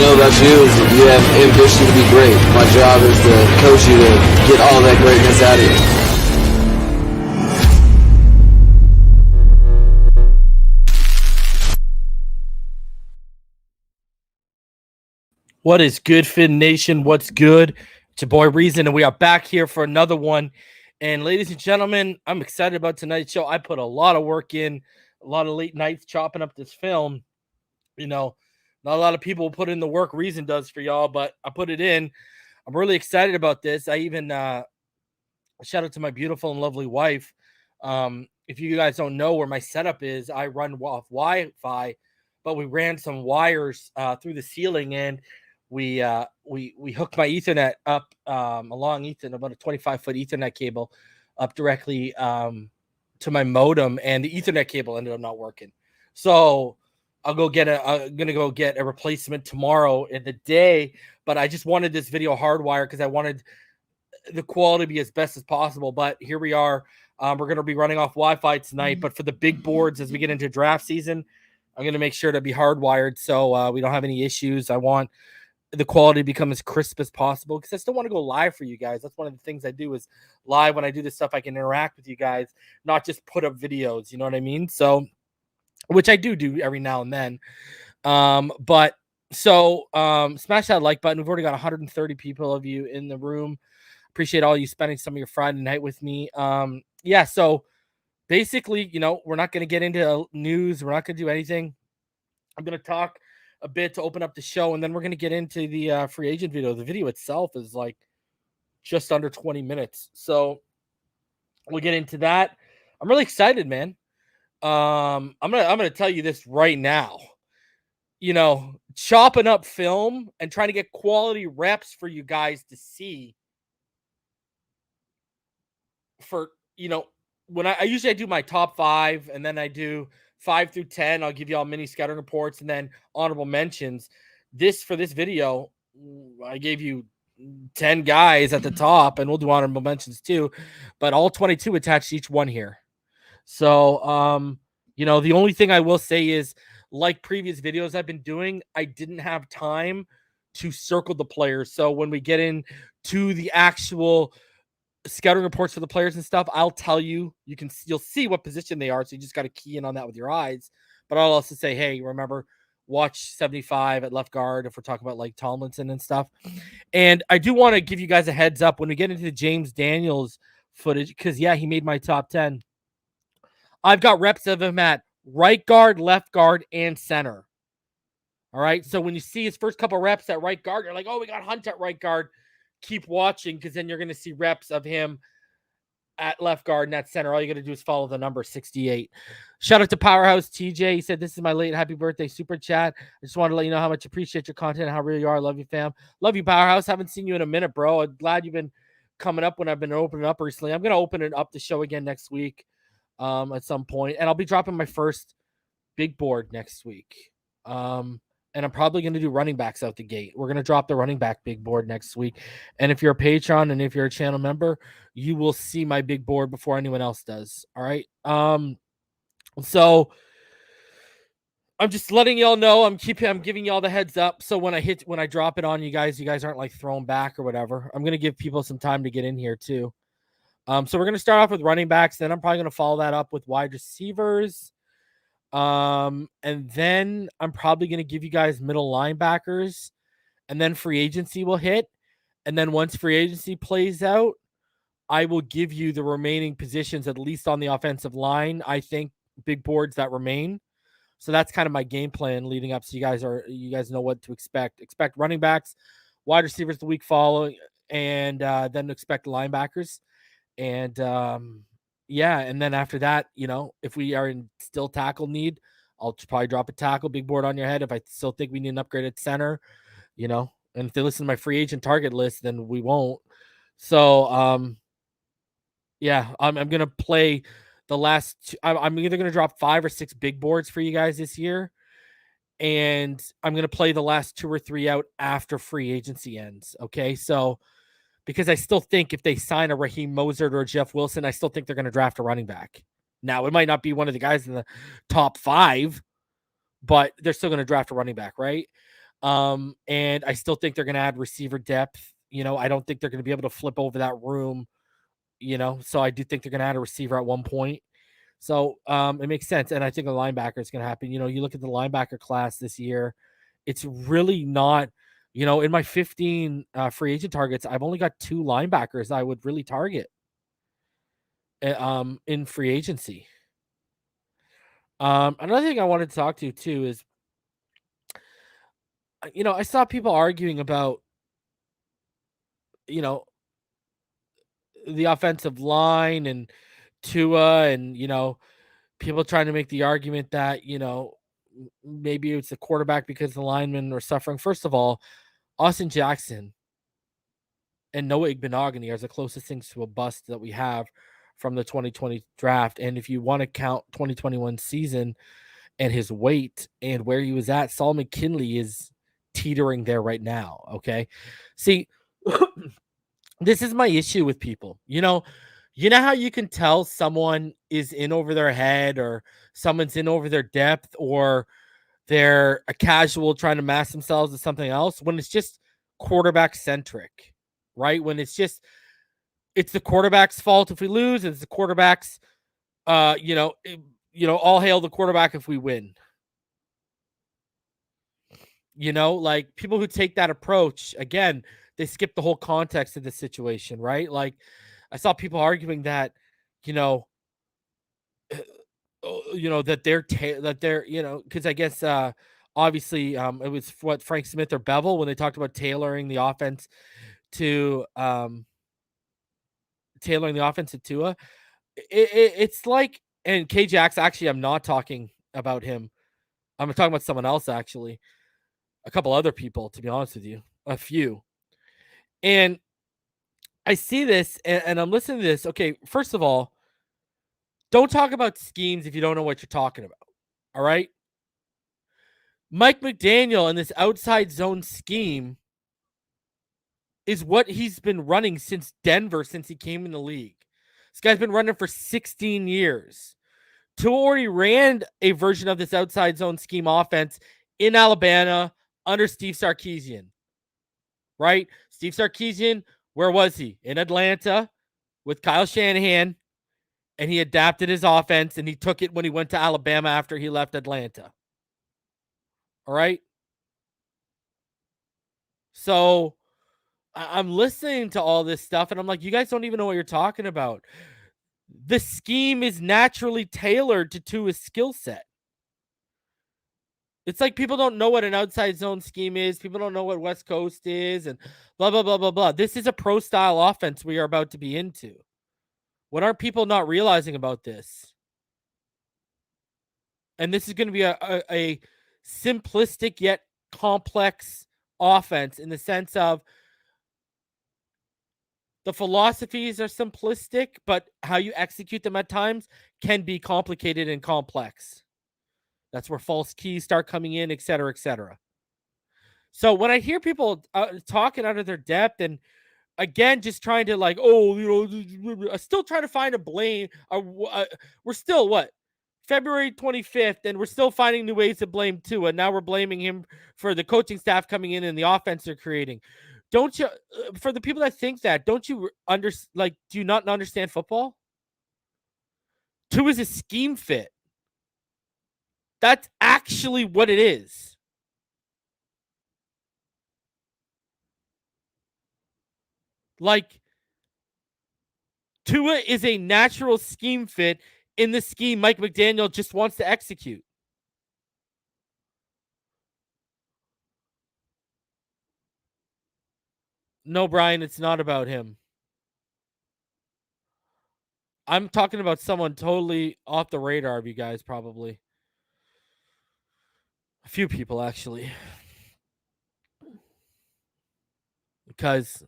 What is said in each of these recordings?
know about you is that you have ambition to be great. My job is to coach you to get all that greatness out of you. What is good, Fin Nation? What's good? It's your boy Reason, and we are back here for another one. And ladies and gentlemen, I'm excited about tonight's show. I put a lot of work in, a lot of late nights chopping up this film. You know, not a lot of people put in the work Reason does for y'all, but I put it in. I'm really excited about this. I even shout out to my beautiful and lovely wife. If you guys don't know where my setup is, I run off Wi-Fi, but we ran some wires through the ceiling, and we hooked my Ethernet up along Ethernet, about a 25-foot Ethernet cable up directly to my modem, and the Ethernet cable ended up not working. So I'm gonna go get a replacement tomorrow in the day, but I just wanted this video hardwired because I wanted the quality to be as best as possible. But here we are. We're going to be running off Wi-Fi tonight, but for the big boards, as we get into draft season, I'm going to make sure to be hardwired so we don't have any issues. I want the quality to become as crisp as possible because I still want to go live for you guys. That's one of the things I do is live. When I do this stuff, I can interact with you guys, not just put up videos. You know what I mean? So, which I do every now and then. Smash that like button. We've already got 130 people of you in the room. Appreciate all you spending some of your Friday night with me. So basically, we're not going to get into news. We're not going to do anything. I'm going to talk a bit to open up the show, and then we're going to get into the free agent video. The video itself is like just under 20 minutes. So we'll get into that. I'm really excited, man. I'm gonna tell you this right now. Chopping up film and trying to get quality reps for you guys to see. For when I usually do my top 5, and then I do 5 through 10. I'll give you all mini scouting reports and then honorable mentions. For this video, I gave you 10 guys at the top, and we'll do honorable mentions too, but all 22 attached to each one here. So the only thing I will say is, like previous videos I've been doing, I didn't have time to circle the players. So when we get into the actual scouting reports for the players and stuff, I'll tell you, you'll see what position they are. So you just got to key in on that with your eyes. But I'll also say, hey, remember, watch 75 at left guard if we're talking about like Tomlinson and stuff. And I do want to give you guys a heads up when we get into the James Daniels footage, because he made my top 10. I've got reps of him at right guard, left guard, and center. All right. So when you see his first couple reps at right guard, you're like, oh, we got Hunt at right guard. Keep watching, because then you're going to see reps of him at left guard and at center. All you got to do is follow the number 68. Shout out to Powerhouse TJ. He said, this is my late happy birthday super chat. I just wanted to let you know how much I appreciate your content and how real you are. Love you, fam. Love you, Powerhouse. Haven't seen you in a minute, bro. I'm glad you've been coming up when I've been opening up recently. I'm going to open it up the show again next week at some point, and I'll be dropping my first big board next week. And I'm probably going to do running backs out the gate. We're going to drop the running back big board next week. And if you're a Patreon and if you're a channel member, you will see my big board before anyone else does. All right. So I'm just letting y'all know. I'm giving y'all the heads up. So when I drop it on you guys aren't like thrown back or whatever. I'm going to give people some time to get in here too. So we're going to start off with running backs. Then I'm probably going to follow that up with wide receivers. And then I'm probably going to give you guys middle linebackers, and then free agency will hit. And then once free agency plays out, I will give you the remaining positions, at least on the offensive line. I think big boards that remain. So that's kind of my game plan leading up. So you guys know what to expect. Expect running backs, wide receivers the week following, and then expect linebackers. And and then after that, if we are in still tackle need, I'll probably drop a tackle, big board on your head. If I still think we need an upgrade at center, and if they listen to my free agent target list, then we won't. So, I'm going to play the last I'm either going to drop 5 or 6 big boards for you guys this year. And I'm going to play the last 2 or 3 out after free agency ends. Okay. So, because I still think if they sign a Raheem Mostert or a Jeff Wilson, I still think they're going to draft a running back. Now, it might not be one of the guys in the top 5, but they're still going to draft a running back, right? And I still think they're going to add receiver depth. I don't think they're going to be able to flip over that room, so I do think they're going to add a receiver at one point. So it makes sense. And I think a linebacker is going to happen. You look at the linebacker class this year, it's really not, in my 15 free agent targets, I've only got 2 linebackers I would really target in free agency. Another thing I wanted to talk to too is, I saw people arguing about, the offensive line and Tua, and people trying to make the argument that maybe it's the quarterback because the linemen are suffering. First of all, Austin Jackson and Noah Igbenogany are the closest things to a bust that we have from the 2020 draft. And if you want to count 2021 season and his weight and where he was at, Saul McKinley is teetering there right now. Okay. See, this is my issue with people. You know how you can tell someone is in over their head, or someone's in over their depth, or they're a casual trying to mask themselves as something else, when it's just quarterback centric, right? When it's the quarterback's fault if we lose, it's the quarterback's, all hail the quarterback if we win. Like, people who take that approach, again, they skip the whole context of the situation, right? Like, I saw people arguing that, that they're, because I guess obviously it was what, Frank Smith or Bevel, when they talked about tailoring the offense to Tua. It's like, and K Jax, actually, I'm not talking about him. I'm talking about someone else, actually. A couple other people, to be honest with you, a few. And I see this and I'm listening to this. Okay, first of all, don't talk about schemes if you don't know what you're talking about. All right. Mike McDaniel and this outside zone scheme is what he's been running since Denver, since he came in the league. This guy's been running for 16 years. Tua already ran a version of this outside zone scheme offense in Alabama under Steve Sarkisian. Right? Steve Sarkisian, where was he? In Atlanta with Kyle Shanahan, and he adapted his offense, and he took it when he went to Alabama after he left Atlanta. All right? So I'm listening to all this stuff, and I'm like, you guys don't even know what you're talking about. The scheme is naturally tailored to Tua's skill set. It's like people don't know what an outside zone scheme is. People don't know what West Coast is, and blah, blah, blah, blah, blah. This is a pro-style offense we are about to be into. What are people not realizing about this? And this is going to be a simplistic yet complex offense, in the sense of the philosophies are simplistic, but how you execute them at times can be complicated and complex. That's where false keys start coming in, et cetera, et cetera. So when I hear people talking out of their depth, and again, just trying to still trying to find a blame. We're still what? February 25th, and we're still finding new ways to blame Tua. Now we're blaming him for the coaching staff coming in and the offense they're creating. Don't you, for the people that think that, don't you do you not understand football? Tua is a scheme fit. That's actually what it is. Like, Tua is a natural scheme fit in the scheme Mike McDaniel just wants to execute. No, Brian, it's not about him. I'm talking about someone totally off the radar of you guys, probably. A few people, actually. Because,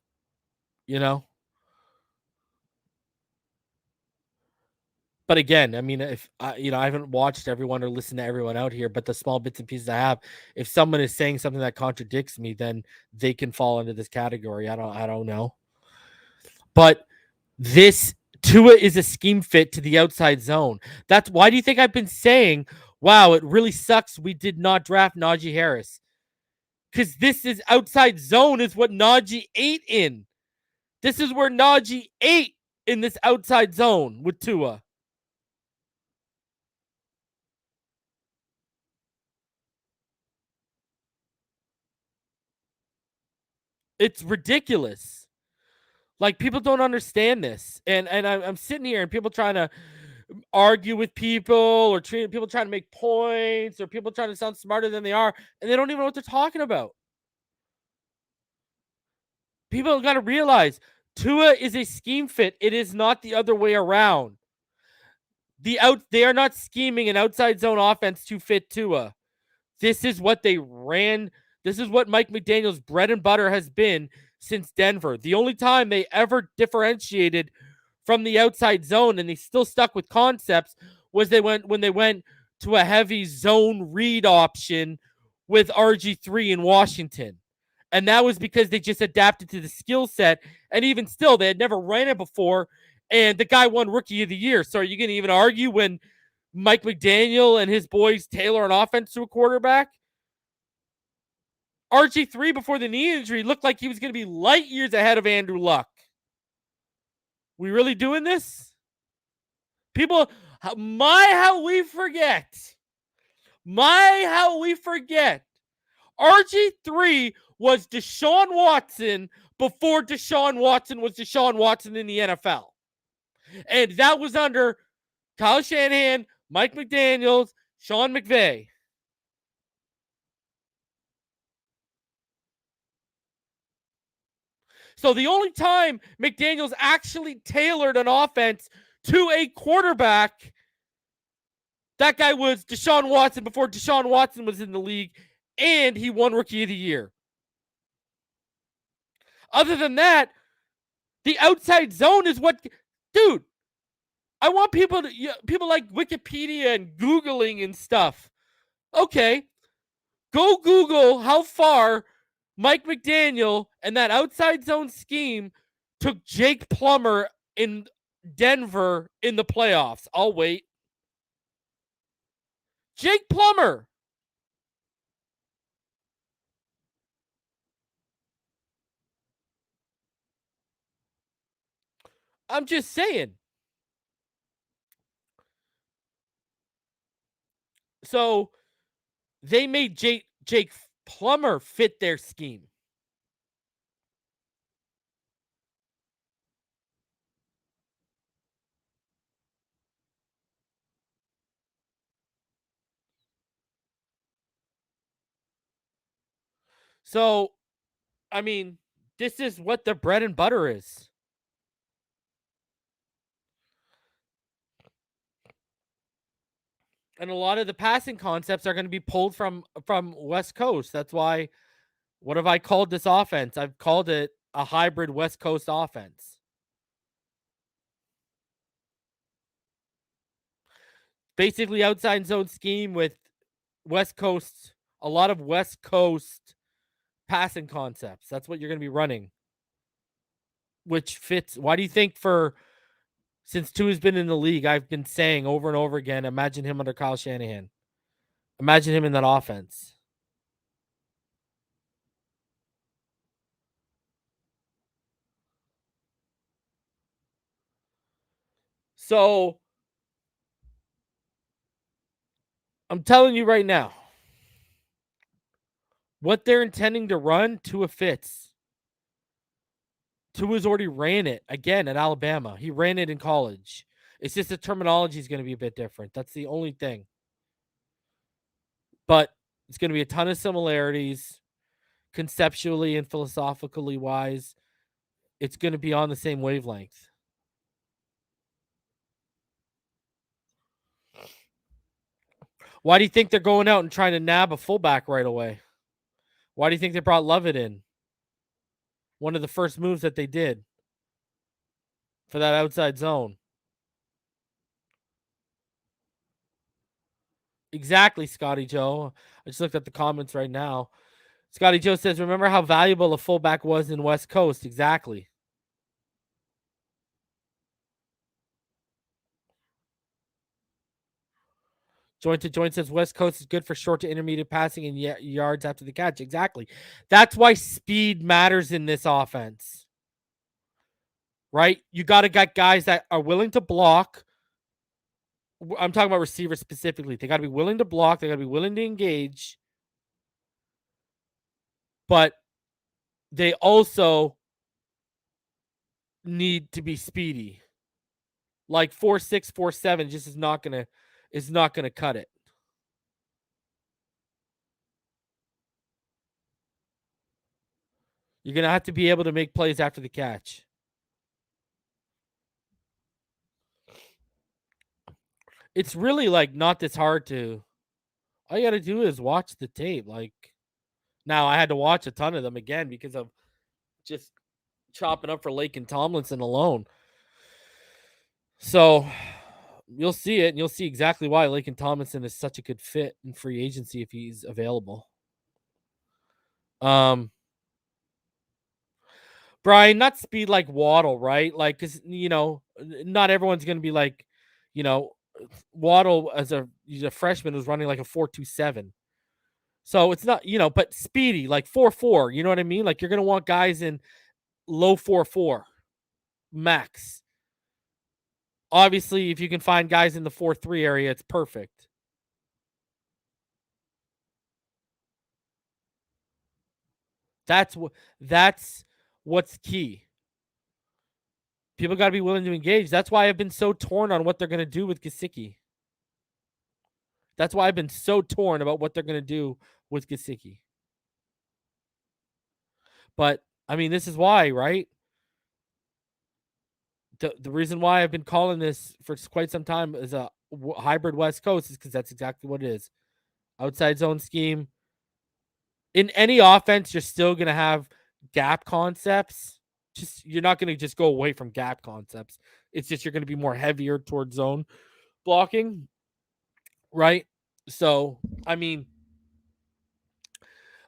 but again, I mean, if I haven't watched everyone or listened to everyone out here, but the small bits and pieces I have, if someone is saying something that contradicts me, then they can fall into this category. I don't know. But this Tua is a scheme fit to the outside zone. That's why do you think I've been saying, wow, it really sucks we did not draft Najee Harris? Because this is outside zone is what Najee ate in. This is where Najee ate in this outside zone with Tua. It's ridiculous. Like, people don't understand this. And I'm sitting here and people trying to argue with people or people trying to make points or people trying to sound smarter than they are, and they don't even know what they're talking about. People got to realize Tua is a scheme fit. It is not the other way around. They are not scheming an outside zone offense to fit Tua. This is what they ran. This is what Mike McDaniel's bread and butter has been since Denver. The only time they ever differentiated from the outside zone and they still stuck with concepts was when they went to a heavy zone read option with RG3 in Washington. And that was because they just adapted to the skill set. And even still, they had never ran it before. And the guy won Rookie of the Year. So are you going to even argue when Mike McDaniel and his boys tailor an offense to a quarterback? RG3 before the knee injury looked like he was going to be light years ahead of Andrew Luck. We really doing this? People, how we forget. How we forget. RG3 was Deshaun Watson before Deshaun Watson was Deshaun Watson in the NFL. And that was under Kyle Shanahan, Mike McDaniels, Sean McVay. So the only time McDaniels actually tailored an offense to a quarterback, that guy was Deshaun Watson before Deshaun Watson was in the league, and he won Rookie of the Year. Other than that, the outside zone is what, dude, I want people like Wikipedia and Googling and stuff. Okay, go Google how far Mike McDaniel and that outside zone scheme took Jake Plummer in Denver in the playoffs. I'll wait. Jake Plummer. I'm just saying. So they made Jake Plummer fit their scheme. So, I mean, this is what the bread and butter is. And a lot of the passing concepts are going to be pulled from West Coast. That's why, what have I called this offense? I've called it a hybrid West Coast offense. Basically outside zone scheme with West Coast, a lot of West Coast passing concepts. That's what you're going to be running, which fits. Why do you think since Tua's been in the league, I've been saying over and over again, imagine him under Kyle Shanahan. Imagine him in that offense. So I'm telling you right now, what they're intending to run, Tua fits. Tua's already ran it again at Alabama. He ran it in college. It's just the terminology is going to be a bit different. That's the only thing. But it's going to be a ton of similarities conceptually and philosophically wise. It's going to be on the same wavelength. Why do you think they're going out and trying to nab a fullback right away? Why do you think they brought Lovett in? One of the first moves that they did for that outside zone. Exactly, Scotty Joe. I just looked at the comments right now. Scotty Joe says, remember how valuable a fullback was in West Coast? Exactly. Joint to Joint says West Coast is good for short to intermediate passing and yards after the catch. Exactly. That's why speed matters in this offense. Right? You got to get guys that are willing to block. I'm talking about receivers specifically. They got to be willing to block. They got to be willing to engage. But they also need to be speedy. Like 4.6, 4.7 just is not gonna cut it. You're gonna have to be able to make plays after the catch. It's really like not this hard to. All you got to do is watch the tape. Like now, I had to watch a ton of them again because of just chopping up for Laken Tomlinson alone. So you'll see it, and you'll see exactly why Laken Tomlinson is such a good fit in free agency if he's available. Brian, not speed like Waddle, right? Like, because not everyone's gonna be like, Waddle as he's a freshman was running like a 4.27. So it's not, but speedy, like 4.4. You know what I mean? Like you're gonna want guys in low 4.4 max. Obviously, if you can find guys in the 4.3 area, it's perfect. That's what's key. People got to be willing to engage. That's why I've been so torn on what they're going to do with Gesicki. That's why I've been so torn about what they're going to do with Gesicki. But I mean, this is why, right? The reason why I've been calling this for quite some time is a hybrid West Coast is because that's exactly what it is. Outside zone scheme. In any offense, you're still going to have gap concepts. You're not going to just go away from gap concepts. It's just you're going to be more heavier towards zone blocking, right? So, I mean,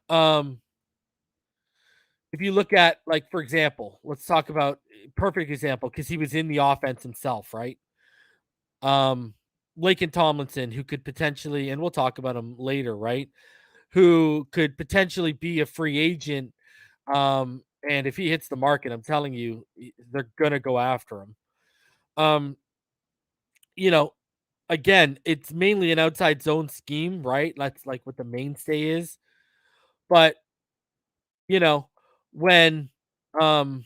if you look at, like, for example, let's talk about perfect example because he was in the offense himself, right? Laken Tomlinson, who could potentially, and we'll talk about him later, right? Who could potentially be a free agent. And if he hits the market, I'm telling you, they're gonna go after him. Again, it's mainly an outside zone scheme, right? That's like what the mainstay is. But when I'm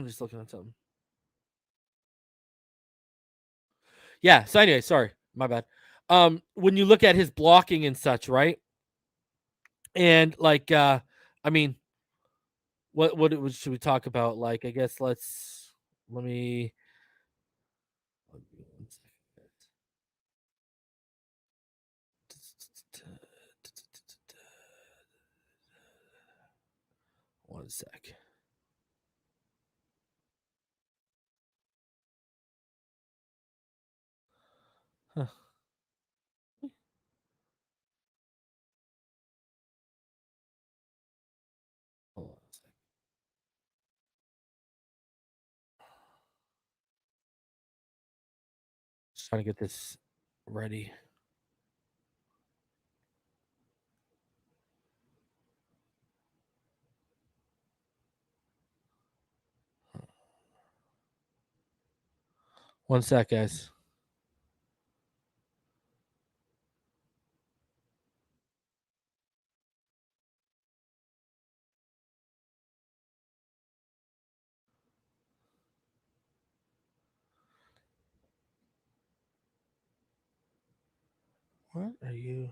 just looking at something. Yeah. So anyway, sorry, my bad. When you look at his blocking and such, right? And like, I mean, what should we talk about? Like, I guess let me. One sec. Huh. Hold on a sec. Just trying to get this ready. One sec, guys. What are you?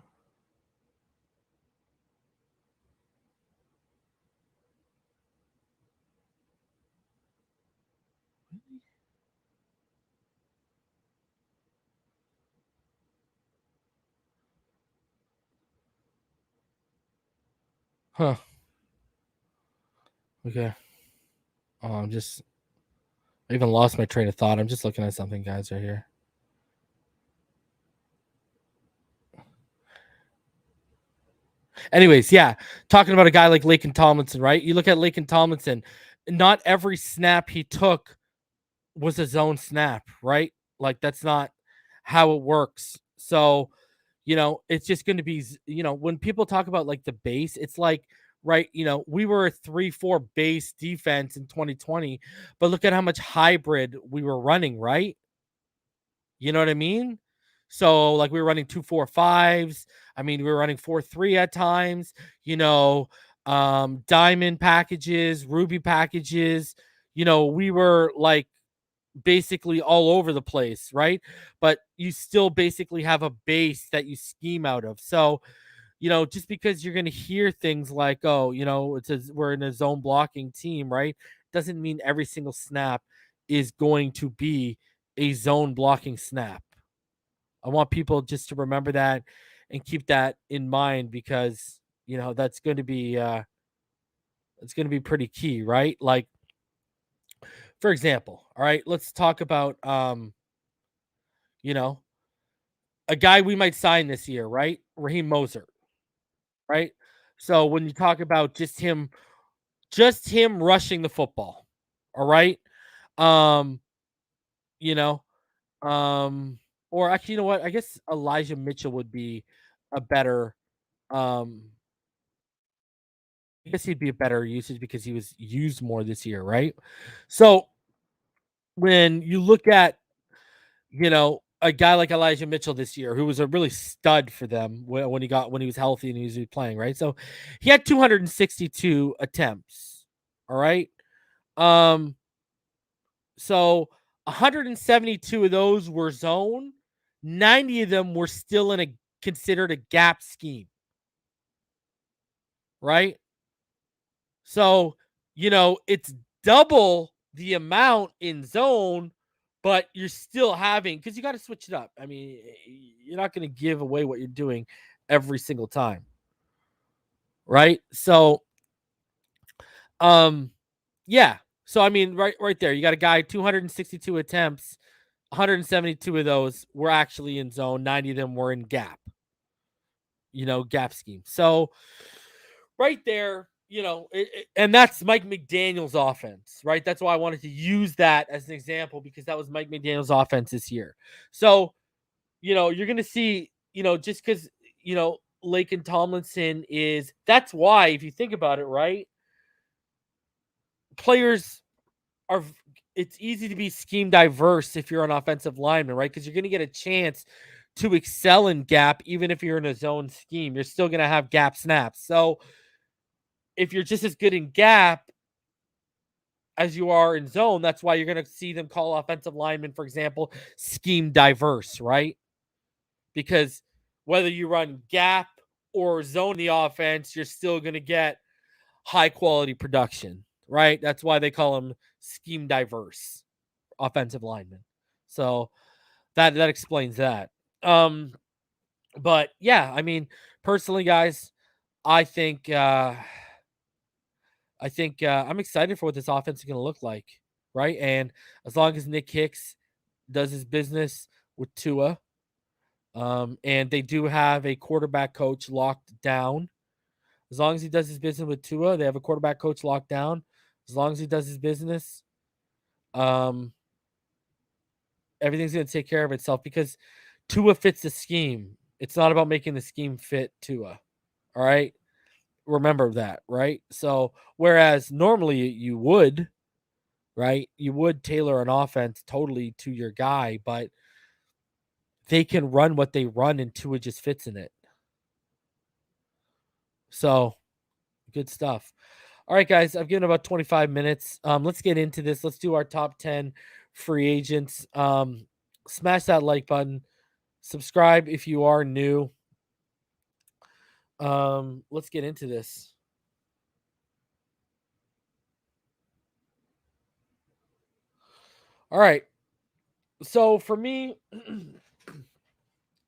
Huh. Okay. I even lost my train of thought. I'm just looking at something, guys, right here. Anyways, yeah, talking about a guy like Laken Tomlinson, right? You look at Laken Tomlinson, not every snap he took was a zone snap, right? Like that's not how it works. So, it's just going to be, when people talk about like the base, it's like, right, we were a 3-4 base defense in 2020, but look at how much hybrid we were running, right? You know what I mean? So like we were running 2-4-5s. I mean, we were running 4-3 at times, diamond packages, ruby packages. We were like basically all over the place, right? But you still basically have a base that you scheme out of. So, just because you're going to hear things like, oh, we're in a zone blocking team, right? Doesn't mean every single snap is going to be a zone blocking snap. I want people just to remember that and keep that in mind because, that's going to be it's going to be pretty key, right? Like for example, all right, let's talk about you know, a guy we might sign this year, right? Raheem Mostert, right? So when you talk about just him rushing the football, all right? Um, you know, or actually, you know what? I guess Elijah Mitchell would be a better um I guess he'd be a better usage because he was used more this year, right? So when you look at, a guy like Elijah Mitchell this year, who was a really stud for them when he was healthy and he was playing, right? So he had 262 attempts. All right. Um, so 172 of those were zone, 90 of them were still in a considered a gap scheme, right? So, it's double the amount in zone, but you're still having because you got to switch it up. I mean, you're not going to give away what you're doing every single time, right? So, um, yeah. So I mean, right there, you got a guy 262 attempts, 172 of those were actually in zone, 90 of them were in gap, gap scheme. So right there, and that's Mike McDaniel's offense, right? That's why I wanted to use that as an example because that was Mike McDaniel's offense this year. So, you're going to see, just because, Laken Tomlinson that's why, if you think about it, right? Players are, it's easy to be scheme diverse if you're an offensive lineman, right? Because you're going to get a chance to excel in gap, even if you're in a zone scheme. You're still going to have gap snaps. So, if you're just as good in gap as you are in zone, that's why you're going to see them call offensive linemen, for example, scheme diverse, right? Because whether you run gap or zone the offense, you're still going to get high quality production, right? That's why they call them scheme diverse offensive linemen. So that explains that. But yeah, I mean, personally, guys, I think I'm excited for what this offense is going to look like, right? And as long as Nick Hicks does his business with Tua, and they do have a quarterback coach locked down. As long as he does his business with Tua, they have a quarterback coach locked down. As long as he does his business, um, everything's going to take care of itself because Tua fits the scheme. It's not about making the scheme fit Tua. All right. Remember that, right? So, whereas normally you would, right? You would tailor an offense totally to your guy, but they can run what they run and Tua just fits in it. So good stuff. All right, guys, I've given about 25 minutes. Let's get into this. Let's do our top 10 free agents. Smash that like button. Subscribe if you are new. Let's get into this. All right. So for me,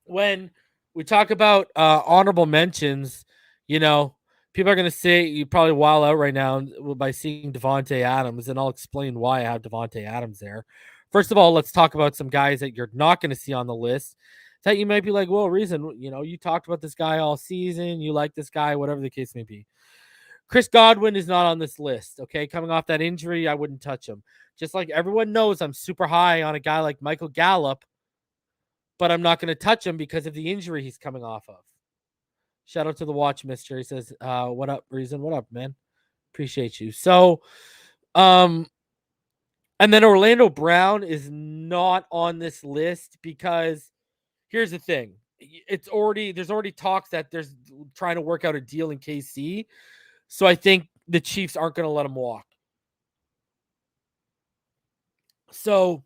when we talk about honorable mentions, people are going to say you probably wild out right now by seeing Devontae Adams, and I'll explain why I have Devontae Adams there. First of all, let's talk about some guys that you're not going to see on the list that you might be like, well, reason, you talked about this guy all season, you like this guy, whatever the case may be. Chris Godwin is not on this list, okay? Coming off that injury, I wouldn't touch him. Just like everyone knows I'm super high on a guy like Michael Gallup, but I'm not going to touch him because of the injury he's coming off of. Shout out to the watch mister. He says, what up, Reason? What up, man? Appreciate you. So, and then Orlando Brown is not on this list because here's the thing. There's already talks that there's trying to work out a deal in KC. So I think the Chiefs aren't going to let him walk. So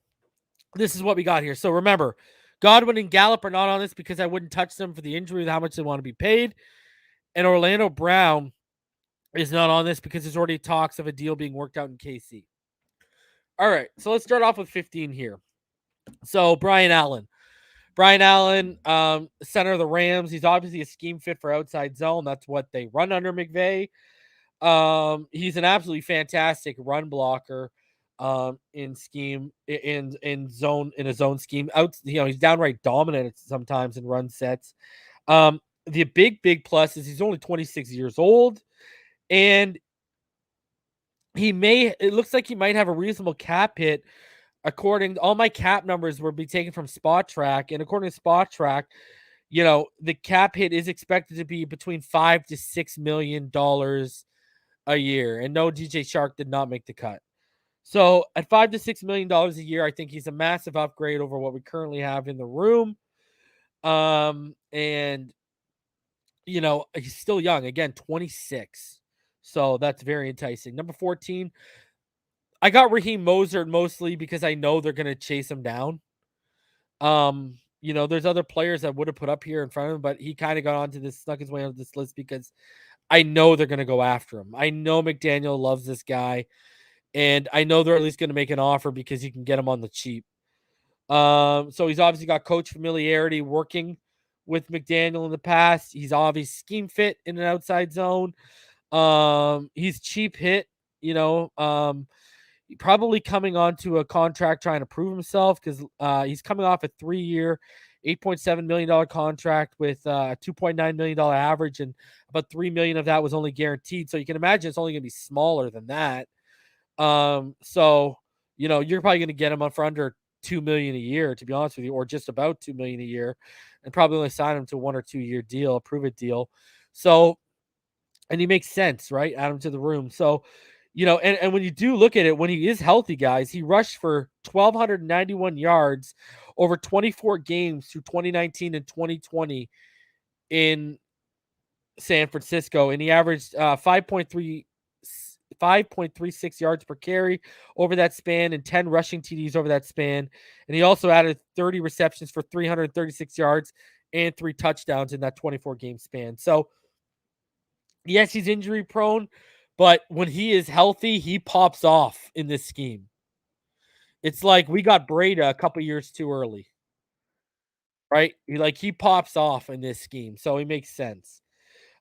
this is what we got here. So remember, Godwin and Gallup are not on this because I wouldn't touch them for the injury, how much they want to be paid. And Orlando Brown is not on this because there's already talks of a deal being worked out in KC. All right, so let's start off with 15 here. So Brian Allen, center of the Rams. He's obviously a scheme fit for outside zone. That's what they run under McVay. He's an absolutely fantastic run blocker. In scheme in a zone scheme. He's downright dominant sometimes in run sets. The big plus is he's only 26 years old, and it looks like he might have a reasonable cap hit. According to all my cap numbers will be taken from Spot Track, and according to Spot Track, the cap hit is expected to be between $5 to $6 million a year. And no, DJ Shark did not make the cut. So at $5 to $6 million a year, I think he's a massive upgrade over what we currently have in the room. And he's still young. Again, 26. So that's very enticing. Number 14, I got Raheem Mostert mostly because I know they're going to chase him down. There's other players that would have put up here in front of him, but he kind of snuck his way onto this list because I know they're going to go after him. I know McDaniel loves this guy, and I know they're at least going to make an offer because you can get him on the cheap. So he's obviously got coach familiarity working with McDaniel in the past. He's obviously scheme fit in an outside zone. He's cheap hit, probably coming onto a contract trying to prove himself because he's coming off a 3-year, $8.7 million contract with a $2.9 million average, and about $3 million of that was only guaranteed. So you can imagine it's only going to be smaller than that. So you're probably going to get him for under $2 million a year, to be honest with you, or just about $2 million a year, and probably only sign him to a 1 or 2 year deal, a prove it deal. So, and he makes sense, right? Add him to the room. So, and when you do look at it, when he is healthy, guys, he rushed for 1,291 yards over 24 games through 2019 and 2020 in San Francisco, and he averaged 5.36 yards per carry over that span and 10 rushing TDs over that span. And he also added 30 receptions for 336 yards and 3 touchdowns in that 24 game span. So yes, he's injury prone, but when he is healthy, he pops off in this scheme. It's like we got Breda a couple years too early, right? He pops off in this scheme, so he makes sense.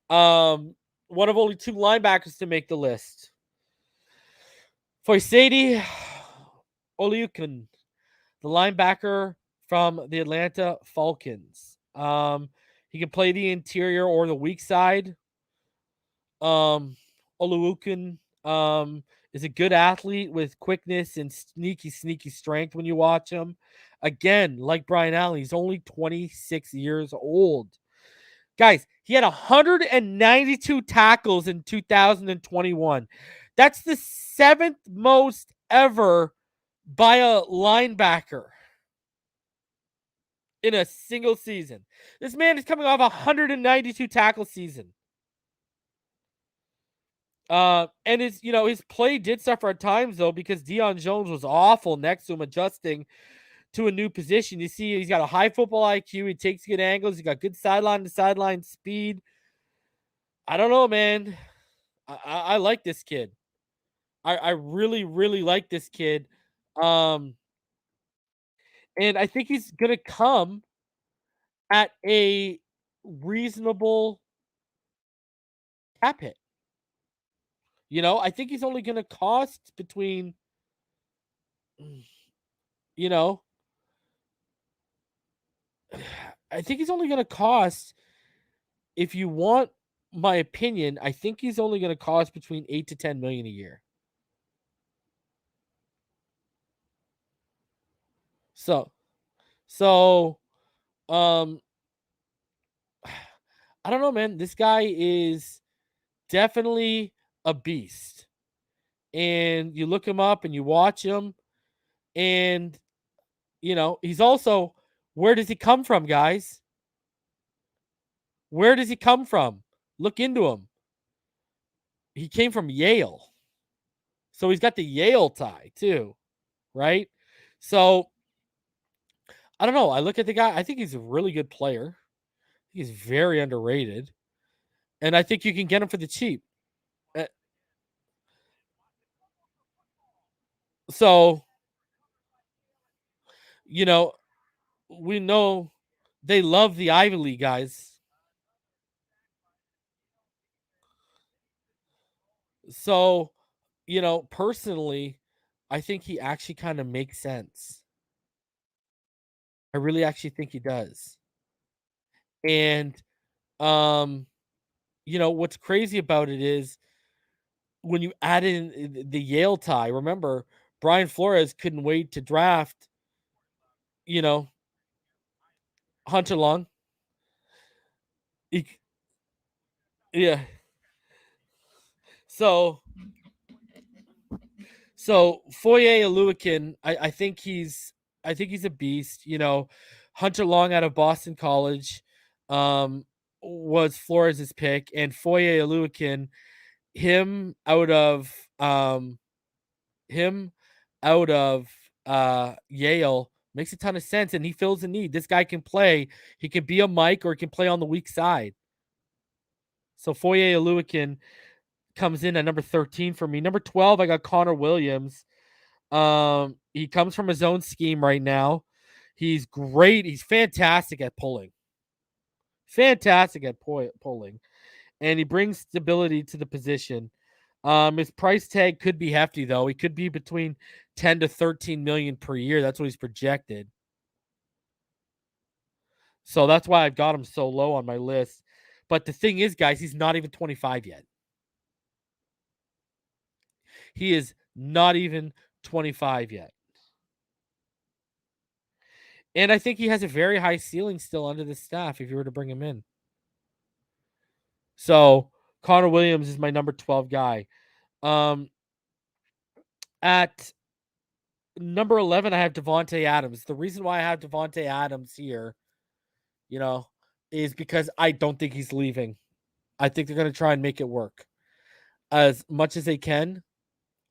One of only 2 linebackers to make the list. Foyesade Oluokun, the linebacker from the Atlanta Falcons. He can play the interior or the weak side. Oluokun is a good athlete with quickness and sneaky strength when you watch him. Again, like Brian Allen, he's only 26 years old. Guys, he had 192 tackles in 2021. That's the 7th most ever by a linebacker in a single season. This man is coming off a 192 tackle season. And his play did suffer at times though, because Deion Jones was awful next to him adjusting to a new position. You see, he's got a high football IQ. He takes good angles. He's got good sideline to sideline speed. I don't know, man. I like this kid. I really, really like this kid. And I think he's going to come at a reasonable cap hit. I think he's only going to cost between, I think he's only going to cost, if you want my opinion, I think he's only going to cost between $8 to $10 million a year. So, um, I don't know, man. This guy is definitely a beast. And you look him up and you watch him, and he's also, where does he come from, guys? Where does he come from? Look into him. He came from Yale. So he's got the Yale tie too, right? So I don't know. I look at the guy. I think he's a really good player. He's very underrated, and I think you can get him for the cheap. Uh, So you know, we know they love the Ivy League guys. So personally, I think he actually kind of makes sense. I really actually think he does. And um, what's crazy about it is when you add in the Yale tie, remember Brian Flores couldn't wait to draft, you know, Hunter Long. He, yeah. So Foye Aluakin, I think he's a beast. Hunter Long out of Boston College was Flores' pick, and Foye Aluakin, him out of him out of Yale makes a ton of sense, and he fills the need. This guy can play. He can be a Mike or he can play on the weak side. So Foye Aluakin comes in at number 13 for me. Number 12, I got Connor Williams. He comes from his own scheme right now. He's great. He's fantastic at pulling. Fantastic at pulling. And he brings stability to the position. His price tag could be hefty though. He could be between 10 to 13 million per year. That's what he's projected. So that's why I've got him so low on my list. But the thing is, guys, he's not even 25 yet. He is not even 25 yet. And I think he has a very high ceiling still under the staff if you were to bring him in. So Connor Williams is my number 12 guy. At number 11, I have Devontae Adams. The reason why I have Devontae Adams here, is because I don't think he's leaving. I think they're going to try and make it work as much as they can.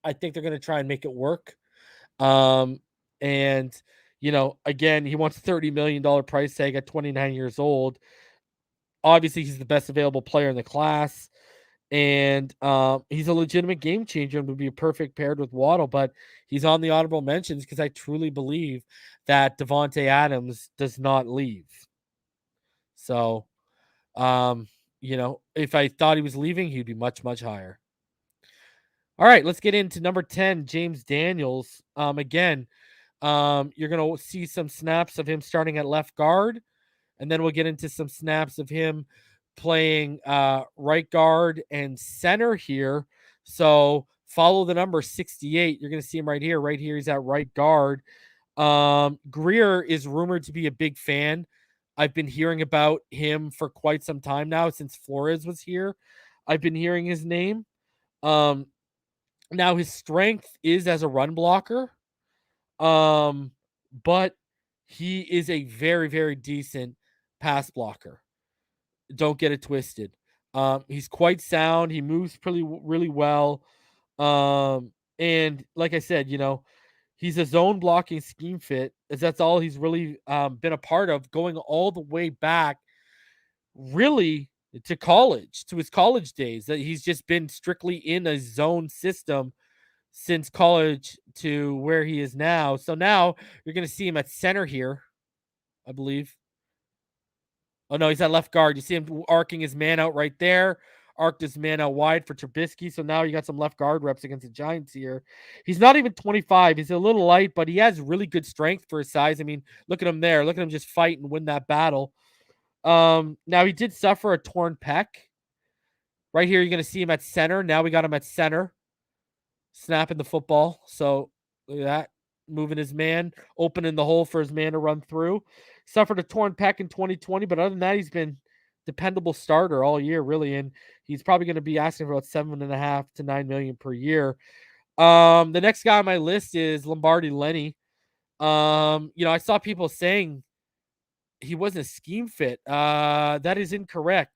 I think they're going to try and make it work. And again, he wants $30 million price tag at 29 years old. Obviously, he's the best available player in the class, and he's a legitimate game changer and would be perfect paired with Waddle. But he's on the honorable mentions because I truly believe that Devontae Adams does not leave. So, if I thought he was leaving, he'd be much, much higher. All right, let's get into number 10, James Daniels. Again, you're going to see some snaps of him starting at left guard, and then we'll get into some snaps of him playing right guard and center here. So follow the number 68. You're going to see him right here. Right here, he's at right guard. Greer is rumored to be a big fan. I've been hearing about him for quite some time now since Flores was here. I've been hearing his name. Now his strength is as a run blocker. But he is a very, very decent pass blocker. Don't get it twisted. He's quite sound. He moves really well. And like I said, he's a zone blocking scheme fit, as that's all he's really been a part of, going all the way back, really to college, to his college days. That he's just been strictly in a zone system since college to where he is now. So now you're going to see him at center here, I believe. Oh, no, he's at left guard. You see him arcing his man out right there. Arced his man out wide for Trubisky. So now you got some left guard reps against the Giants here. He's not even 25. He's a little light, but he has really good strength for his size. I mean, look at him there. Look at him just fight and win that battle. Now he did suffer a torn pec. Right here, you're going to see him at center. Now we got him at center, snapping the football. So look at that. moving his man, opening the hole for his man to run through. Suffered a torn pec in 2020, but other than that, he's been dependable starter all year, really, and he's probably going to be asking for about $7.5 to $9 million per year. The next guy on my list is Lombardi Lenny. I saw people saying he wasn't a scheme fit. That is incorrect.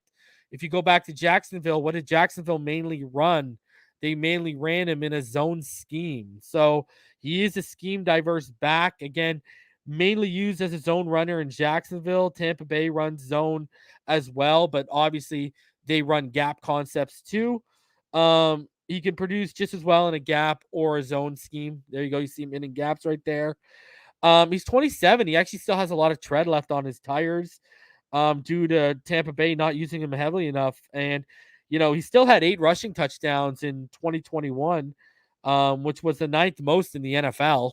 If you go back to Jacksonville, what did Jacksonville mainly run? They mainly ran him in a zone scheme. So he is a scheme diverse back. Again, mainly used as a zone runner in Jacksonville. Tampa Bay runs zone as well, but obviously they run gap concepts too. He can produce just as well in a gap or a zone scheme. There you go. You see him in gaps right there. He's 27. He actually still has a lot of tread left on his tires due to Tampa Bay not using him heavily enough. And, he still had 8 rushing touchdowns in 2021, which was the 9th most in the NFL.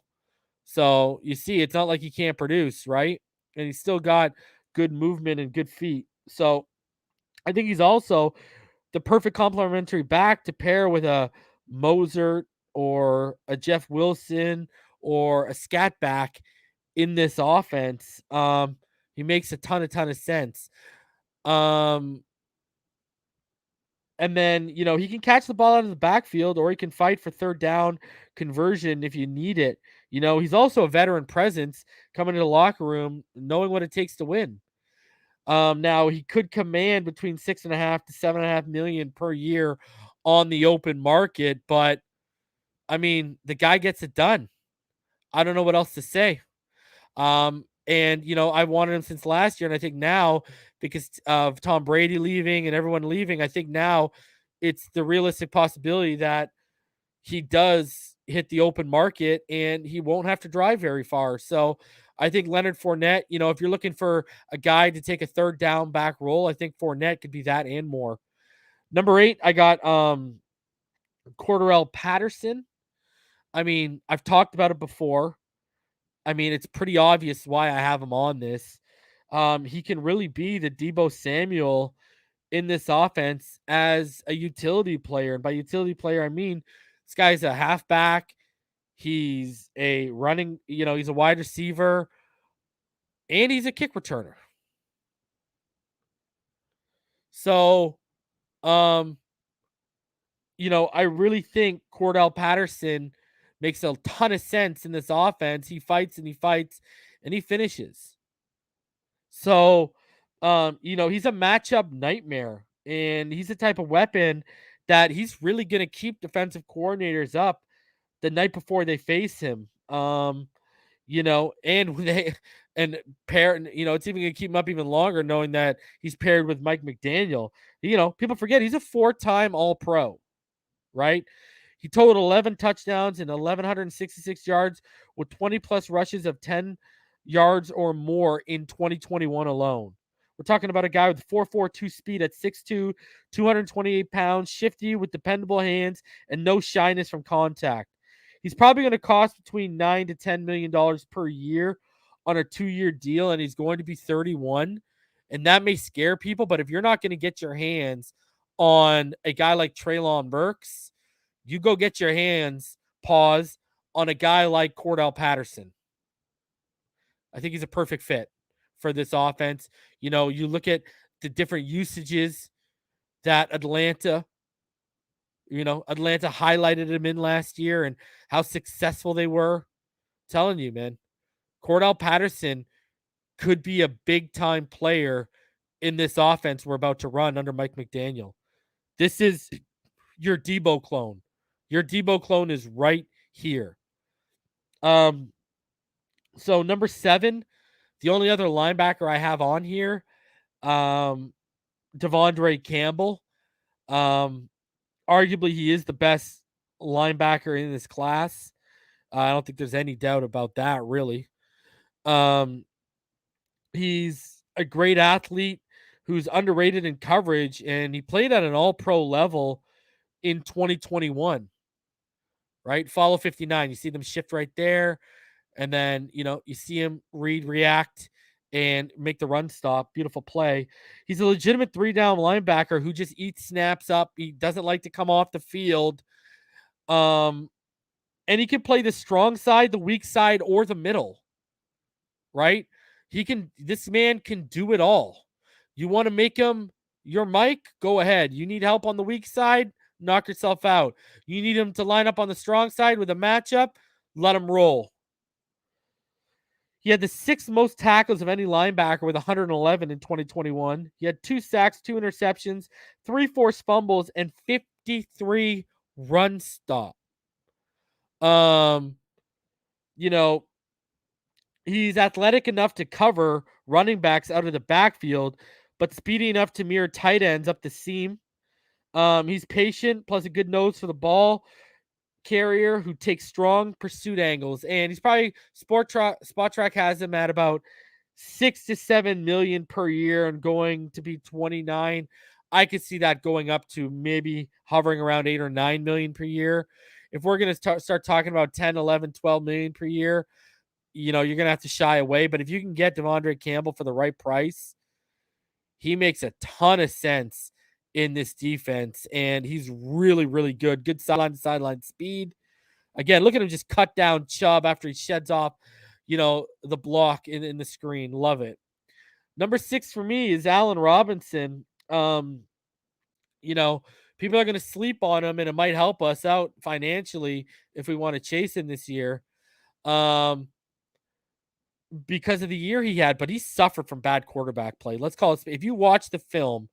So you see, it's not like he can't produce, right? And he's still got good movement and good feet. So I think he's also the perfect complementary back to pair with a Mozart or a Jeff Wilson or a scat back in this offense. He makes a ton of sense. And then, he can catch the ball out of the backfield or he can fight for third down conversion if you need it. He's also a veteran presence coming to the locker room, knowing what it takes to win. Now he could command between 6.5 to 7.5 million per year on the open market, but I mean, the guy gets it done. I don't know what else to say. And I wanted him since last year, and I think now, because of Tom Brady leaving and everyone leaving, I think now it's the realistic possibility that he does hit the open market and he won't have to drive very far. So I think Leonard Fournette, if you're looking for a guy to take a third down back role, I think Fournette could be that and more. Number 8, I got Cordarrelle Patterson. I mean, I've talked about it before. I mean, it's pretty obvious why I have him on this. He can really be the Deebo Samuel in this offense as a utility player. And by utility player, I mean this guy's a halfback. He's a running, he's a wide receiver, and he's a kick returner. So, I really think Cordarrelle Patterson makes a ton of sense in this offense. He fights and he fights and he finishes. So, he's a matchup nightmare, and he's the type of weapon that he's really going to keep defensive coordinators up the night before they face him. And they and pair, it's even going to keep him up even longer knowing that he's paired with Mike McDaniel. People forget he's a 4-time All-Pro, right? He totaled 11 touchdowns and 1,166 yards with 20 plus rushes of 10 yards or more in 2021 alone. We're talking about a guy with 4.42 speed at 6'2", 228 pounds, shifty with dependable hands, and no shyness from contact. He's probably going to cost between $9 to $10 million per year on a 2-year deal, and he's going to be 31. And that may scare people, but if you're not going to get your hands on a guy like Treylon Burks, you go get your hands, on a guy like Cordarrelle Patterson. I think he's a perfect fit for this offense. You look at the different usages that Atlanta highlighted him in last year and how successful they were. I'm telling you, man, Cordarrelle Patterson could be a big-time player in this offense we're about to run under Mike McDaniel. This is your Deebo clone. Your Deebo clone is right here. So number 7, the only other linebacker I have on here, Devondre Campbell. Arguably, he is the best linebacker in this class. I don't think there's any doubt about that, really. He's a great athlete who's underrated in coverage, and he played at an all-pro level in 2021, right? Follow 59. You see them shift right there. And then, you see him react, and make the run stop. Beautiful play. He's a legitimate 3-down linebacker who just eats snaps up. He doesn't like to come off the field. And And he can play the strong side, the weak side, or the middle, right? This man can do it all. You want to make him your Mike? Go ahead. You need help on the weak side? Knock yourself out. You need him to line up on the strong side with a matchup? Let him roll. He had the 6th most tackles of any linebacker with 111 in 2021. He had 2 sacks, 2 interceptions, 3 forced fumbles, and 53 run stop. You know, he's athletic enough to cover running backs out of the backfield, but speedy enough to mirror tight ends up the seam. He's patient, plus a good nose for the ball carrier who takes strong pursuit angles, and he's probably Spot Track has him at about 6 to 7 million per year and going to be 29. I could see that going up to maybe hovering around 8 or 9 million per year. If we're going to start talking about 10, 11, 12 million per year, you're going to have to shy away. But if you can get Devondre Campbell for the right price, he makes a ton of sense in this defense, and he's really, really good. Good sideline speed. Again, look at him just cut down Chubb after he sheds off, the block in the screen. Love it. Number 6 for me is Allen Robinson. People are going to sleep on him, and it might help us out financially if we want to chase him this year. Because of the year he had, but he suffered from bad quarterback play. Let's call it. If you watch the film,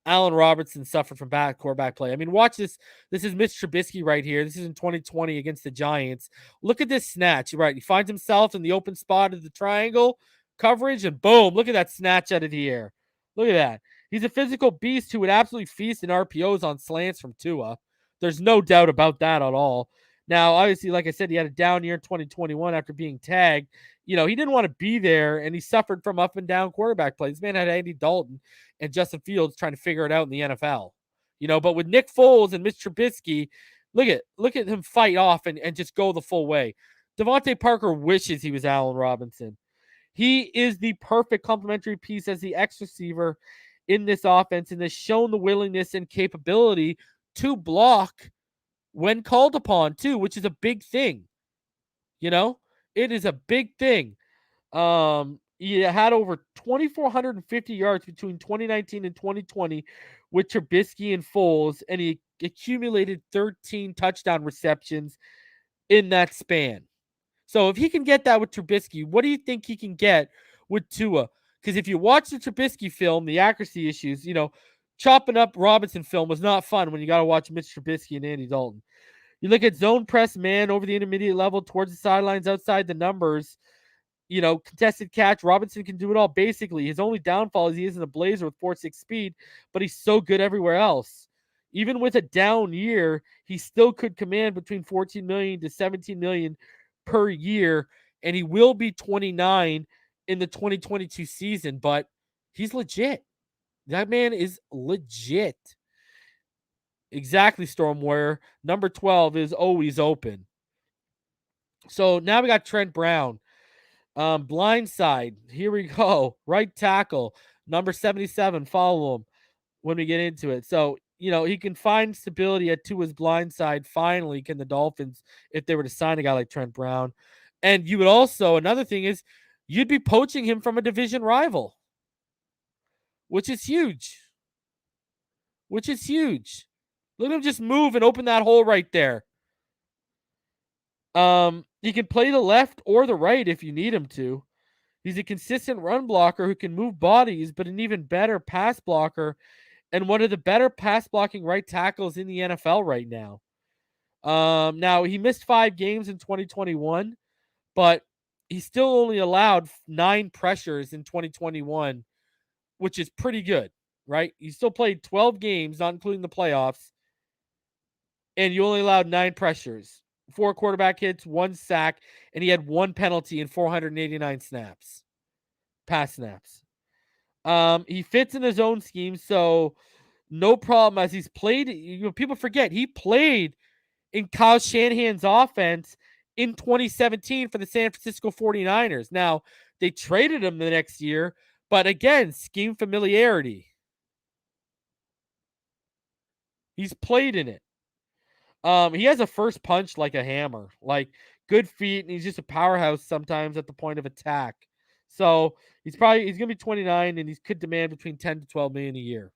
Allen Robinson suffered from bad quarterback play. I mean, watch this. This is Mitch Trubisky right here. This is in 2020 against the Giants. Look at this snatch. Right. He finds himself in the open spot of the triangle coverage, and boom, look at that snatch out of the air. Look at that. He's a physical beast who would absolutely feast in RPOs on slants from Tua. There's no doubt about that at all. Now, obviously, like I said, he had a down year in 2021 after being tagged. He didn't want to be there, and he suffered from up and down quarterback play. This man had Andy Dalton and Justin Fields trying to figure it out in the NFL. But with Nick Foles and Mitch Trubisky, look at him fight off and just go the full way. Devontae Parker wishes he was Allen Robinson. He is the perfect complementary piece as the X receiver in this offense and has shown the willingness and capability to block when called upon too, which is a big thing. It is a big thing. He had over 2,450 yards between 2019 and 2020 with Trubisky and Foles, and he accumulated 13 touchdown receptions in that span. So if he can get that with Trubisky, what do you think he can get with Tua? Because if you watch the Trubisky film, the accuracy issues, chopping up Robinson film was not fun when you got to watch Mitch Trubisky and Andy Dalton. You look at zone press man over the intermediate level towards the sidelines outside the numbers, contested catch. Robinson can do it all basically. His only downfall is he isn't a blazer with 4.6 speed, but he's so good everywhere else. Even with a down year, he still could command between 14 million to 17 million per year, and he will be 29 in the 2022 season, but he's legit. That man is legit. Exactly, Storm Warrior. Number 12 is always open. So now we got Trent Brown. Blind side. Here we go. Right tackle. Number 77. Follow him when we get into it. So, he can find stability at Tua's blind side. Finally, can the Dolphins, if they were to sign a guy like Trent Brown. And you would also, another thing is, you'd be poaching him from a division rival, which is huge. Look at him just move and open that hole right there. He can play the left or the right if you need him to. He's a consistent run blocker who can move bodies, but an even better pass blocker and one of the better pass blocking right tackles in the NFL right now. Now, he missed 5 games in 2021, but he still only allowed 9 pressures in 2021, which is pretty good, right? He still played 12 games, not including the playoffs, and you only allowed 9 pressures. 4 quarterback hits, 1 sack, and he had 1 penalty in 489 snaps. Pass snaps. He fits in his own scheme, so no problem as he's played. People forget he played in Kyle Shanahan's offense in 2017 for the San Francisco 49ers. Now, they traded him the next year, but again, scheme familiarity. He's played in it. He has a first punch like a hammer, like good feet, and he's just a powerhouse sometimes at the point of attack. So he's gonna be 29, and he could demand between 10 to 12 million a year.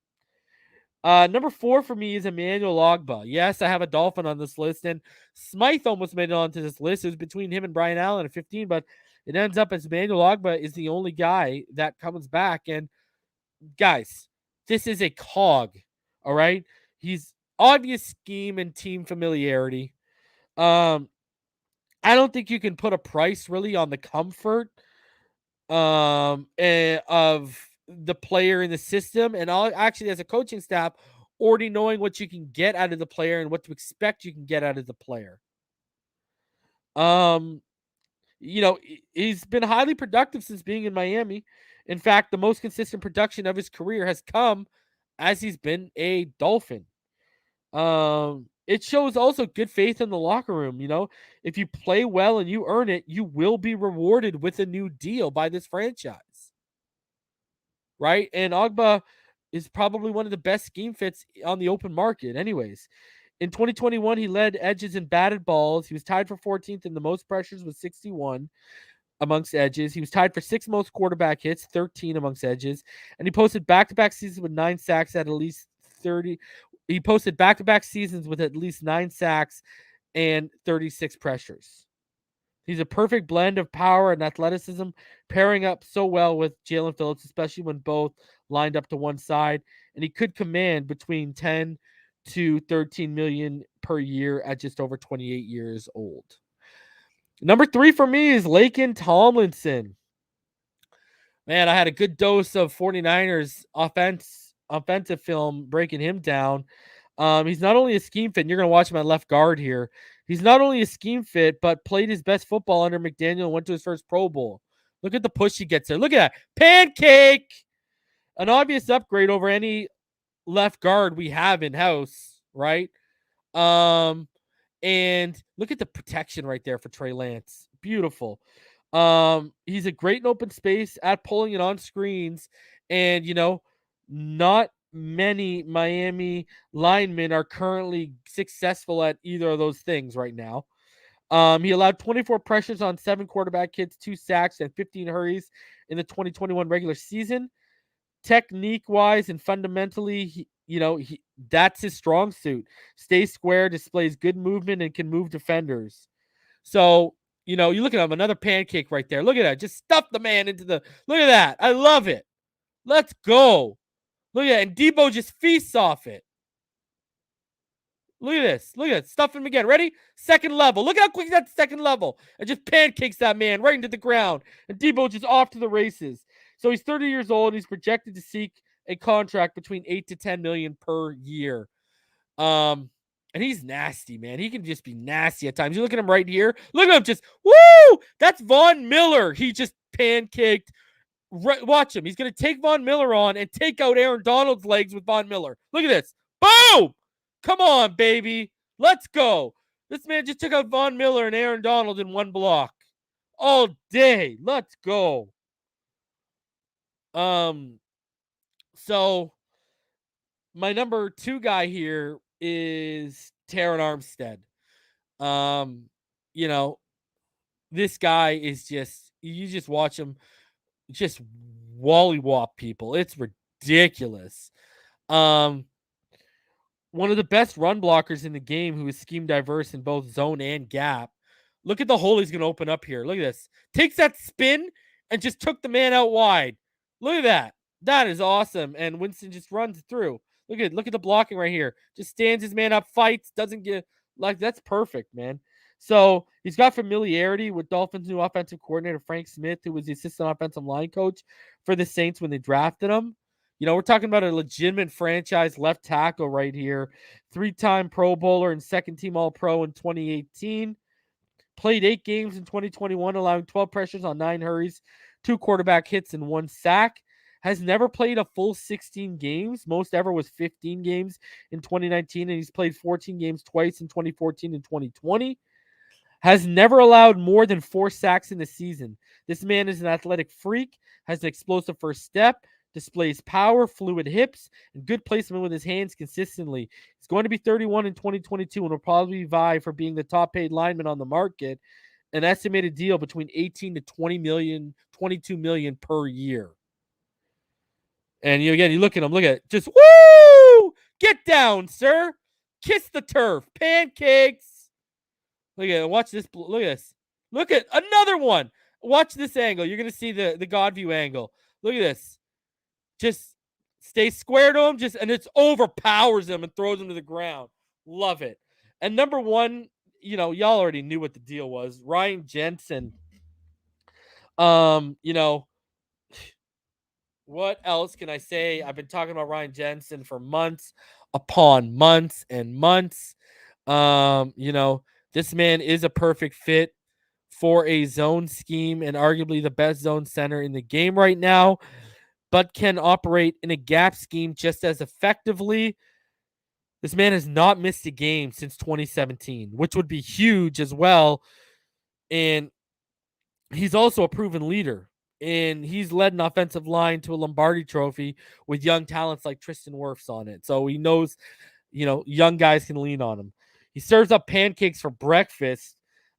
Number 4 for me is Emmanuel Ogbah. Yes, I have a Dolphin on this list, and Smythe almost made it onto this list. It was between him and Brian Allen at 15, but it ends up as Emmanuel Ogbah is the only guy that comes back. And guys, this is a cog. All right, he's obvious scheme and team familiarity. I don't think you can put a price really on the comfort of the player in the system, and all actually as a coaching staff already knowing what you can get out of the player and what to expect you can get out of the player. um he's been highly productive since being in Miami. In fact, the most consistent production of his career has come as he's been a Dolphin. It shows also good faith in the locker room. If you play well and you earn it, you will be rewarded with a new deal by this franchise. Right? And Ogbah is probably one of the best scheme fits on the open market, anyways. In 2021, he led edges in batted balls. He was tied for 14th in the most pressures with 61 amongst edges. He was tied for 6th most quarterback hits, 13 amongst edges. And he posted back-to-back seasons with 9 sacks at least 30. He posted back-to-back seasons with at least 9 sacks and 36 pressures. He's a perfect blend of power and athleticism, pairing up so well with Jalen Phillips, especially when both lined up to one side. And he could command between 10 to 13 million per year at just over 28 years old. Number 3 for me is Laken Tomlinson. Man, I had a good dose of 49ers offensive film breaking him down. He's not only a scheme fit, and you're going to watch him at left guard here. He's not only a scheme fit, but played his best football under McDaniel and went to his first Pro Bowl. Look at the push he gets there. Look at that. Pancake! An obvious upgrade over any left guard we have in-house, right? And look at the protection right there for Trey Lance. Beautiful. He's a great in open space at pulling it on screens. And, not many Miami linemen are currently successful at either of those things right now. He allowed 24 pressures on 7 quarterback hits, 2 sacks, and 15 hurries in the 2021 regular season. Technique-wise and fundamentally, that's his strong suit. Stays square, displays good movement, and can move defenders. So, you look at him, another pancake right there. Look at that. Just stuff the man into the... Look at that. I love it. Let's go. Look at that. And Debo just feasts off it. Look at this. Look at it. Stuff him again. Ready? Second level. Look how quick that's second level. And just pancakes that man right into the ground. And Debo just off to the races. So he's 30 years old. And he's projected to seek a contract between 8 to 10 million per year. And he's nasty, man. He can just be nasty at times. You look at him right here. Look at him just, woo! That's Von Miller. He just pancaked. Watch him. He's going to take Von Miller on and take out Aaron Donald's legs with Von Miller. Look at this. Boom! Come on, baby. Let's go. This man just took out Von Miller and Aaron Donald in one block. All day. Let's go. So my number 2 guy here is Terron Armstead. This guy is just, you just watch him just wallywop people. It's ridiculous. One of the best run blockers in the game who is scheme diverse in both zone and gap. Look at the hole he's going to open up here. Look at this. Takes that spin and just took the man out wide. Look at that. That is awesome. And Winston just runs through. Look at the blocking right here. Just stands his man up, fights, doesn't get that's perfect, man. So he's got familiarity with Dolphins' new offensive coordinator, Frank Smith, who was the assistant offensive line coach for the Saints when they drafted him. We're talking about a legitimate franchise left tackle right here. 3-time Pro Bowler and second-team All-Pro in 2018. Played 8 games in 2021, allowing 12 pressures on 9 hurries, 2 quarterback hits, and 1 sack. Has never played a full 16 games. Most ever was 15 games in 2019, and he's played 14 games twice in 2014 and 2020. Has never allowed more than 4 sacks in the season. This man is an athletic freak, has an explosive first step, displays power, fluid hips, and good placement with his hands consistently. He's going to be 31 in 2022 and will probably vie for being the top paid lineman on the market. An estimated deal between 18 to 20 million, 22 million per year. And you look at him, look at it, just woo! Get down, sir. Kiss the turf. Pancakes. Look at it. Watch this. Look at this. Look at another one. Watch this angle. You're going to see the God view angle. Look at this. Just stay square to him, and it overpowers him and throws him to the ground. Love it. And number one, y'all already knew what the deal was. Ryan Jensen. What else can I say? I've been talking about Ryan Jensen for months upon months and months. This man is a perfect fit for a zone scheme and arguably the best zone center in the game right now, but can operate in a gap scheme just as effectively. This man has not missed a game since 2017, which would be huge as well. And he's also a proven leader. And he's led an offensive line to a Lombardi trophy with young talents like Tristan Wirfs on it. So he knows, young guys can lean on him. He serves up pancakes for breakfast.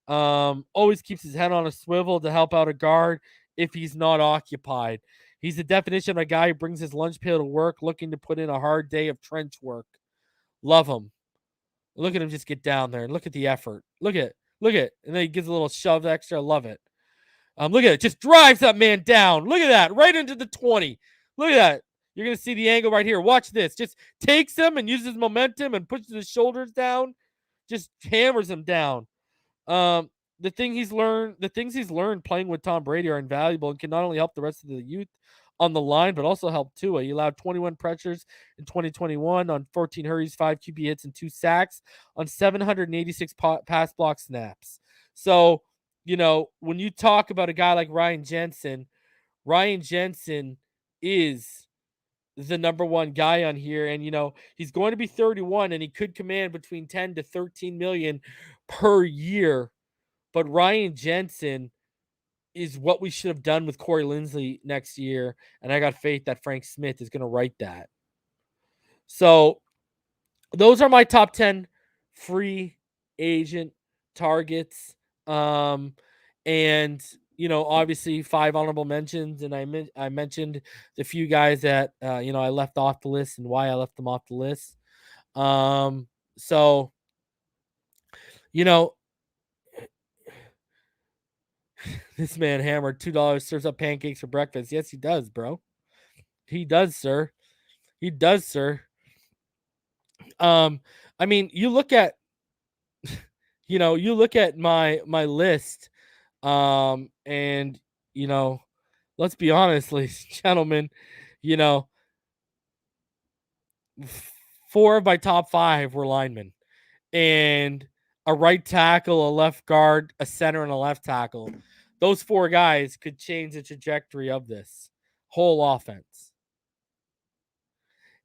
Always keeps his head on a swivel to help out a guard if he's not occupied. He's the definition of a guy who brings his lunch pail to work looking to put in a hard day of trench work. Love him. Look at him just get down there and look at the effort. Look at it. And then he gives a little shove extra. Love it. Look at it. Just drives that man down. Look at that. Right into the 20. Look at that. You're going to see the angle right here. Watch this. Just takes him and uses momentum and pushes his shoulders down. Just hammers him down. The things he's learned playing with Tom Brady are invaluable and can not only help the rest of the youth on the line, but also help Tua. He allowed 21 pressures in 2021 on 14 hurries, 5 QB hits, and 2 sacks on 786 pass block snaps. So, when you talk about a guy like Ryan Jensen is the number one guy on here. And, he's going to be 31 and he could command between 10 to 13 million per year. But Ryan Jensen is what we should have done with Corey Linsley next year. And I got faith that Frank Smith is going to write that. So those are my top 10 free agent targets. And obviously 5 honorable mentions. And I mentioned the few guys that, I left off the list and why I left them off the list. So, this man hammered $2, serves up pancakes for breakfast. Yes, he does, bro. He does, sir. He does, sir. I mean, you look at, my list, and, let's be honest, ladies and gentlemen, 4 of my top 5 were linemen, and a right tackle, a left guard, a center, and a left tackle. Those 4 guys could change the trajectory of this whole offense.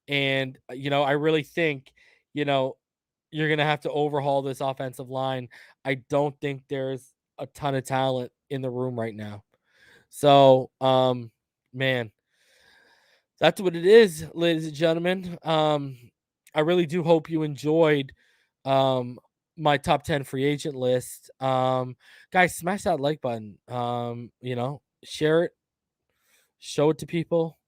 And, I really think, you're going to have to overhaul this offensive line. I don't think there's a ton of talent in the room right now. So, man, that's what it is, ladies and gentlemen. I really do hope you enjoyed my top 10 free agent list. Guys, smash that like button. Share it, show it to people.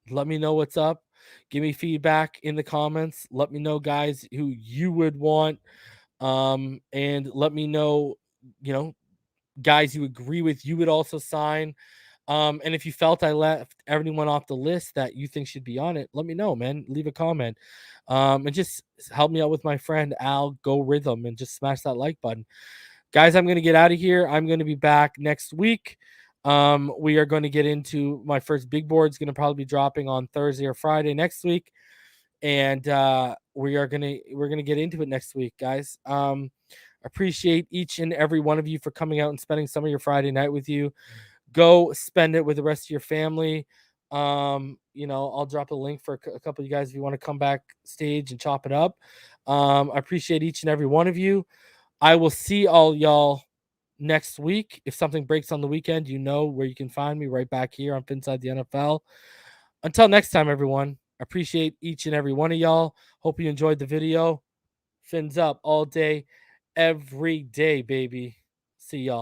Let me know what's up. Give me feedback in the comments. Let me know, guys, who you would want. And let me know, guys you agree with, you would also sign. And if you felt I left everyone off the list that you think should be on it, let me know, man. Leave a comment. And just help me out with my friend Al Go Rhythm and just smash that like button. Guys, I'm going to get out of here. I'm going to be back next week. We are going to get into my first big board. It's going to probably be dropping on Thursday or Friday next week. And we're going to get into it next week, guys. Appreciate each and every one of you for coming out and spending some of your Friday night with you. Go spend it with the rest of your family. I'll drop a link for a couple of you guys if you want to come backstage and chop it up. I appreciate each and every one of you. I will see all y'all next week. If something breaks on the weekend, you know where you can find me, right back here on Phinside the NFL. Until next time, everyone. Appreciate each and every one of y'all. Hope you enjoyed the video. Fins up all day, every day, baby. See y'all.